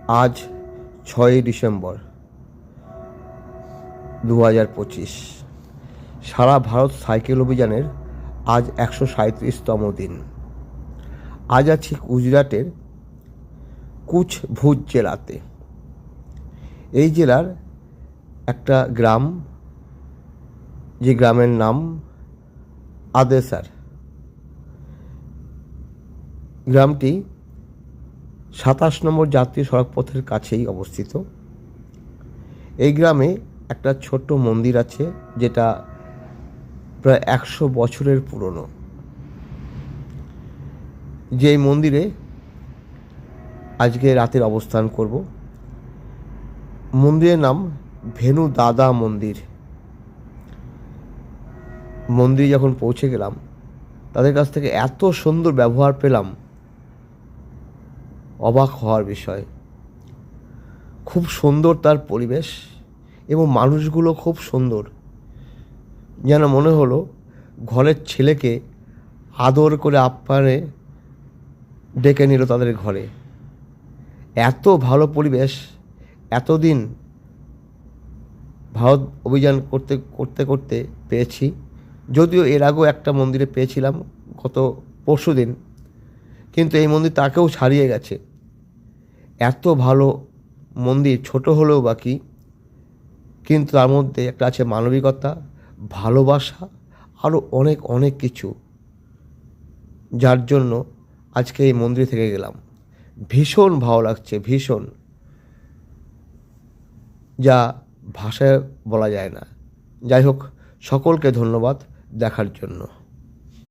আজ 6ই ডিসেম্বর 2025। সারা ভারত সাইকেল অভিযানের আজ 137তম দিন। আজ আছি গুজরাটের কুচ ভুজ জেলাতে। এই জেলার একটা গ্রাম, যে গ্রামের নাম আদেসার। গ্রামটি 27 নম্বর জাতীয় সড়কপথের কাছেই অবস্থিত। এই গ্রামে একটা ছোট্ট মন্দির আছে, যেটা প্রায় 100 বছরের পুরনো। যেই মন্দিরে আজকে রাতের অবস্থান করব। মন্দিরের নাম ভেনু দাদা মন্দির। মন্দিরে যখন পৌঁছে গেলাম, তাদের কাছ থেকে এত সুন্দর ব্যবহার পেলাম, অবাক হওয়ার বিষয়। খুব সুন্দর তার পরিবেশ এবং মানুষগুলো খুব সুন্দর। যেন মনে হলো ঘরের ছেলেকে আদর করে আপ্যায়নে ডেকে নিল তাদের ঘরে। এত ভালো পরিবেশ এতদিন ভারত অভিযান করতে করতে করতে পেয়েছি। যদিও এর আগেও একটা মন্দিরে পেয়েছিলাম গত পরশুদিন, কিন্তু এই মন্দির তাকেও ছাড়িয়ে গেছে। এত ভালো মন্দির, ছোট হলেও বাকি, কিন্তু তার মধ্যে একটা আছে মানবিকতা, ভালোবাসা, আরও অনেক অনেক কিছু, যার জন্য আজকে এই মন্দিরে থেকে গেলাম। ভীষণ ভালো লাগছে, ভীষণ, যা ভাষায় বলা যায় না। যাই হোক, সকলকে ধন্যবাদ দেখার জন্য।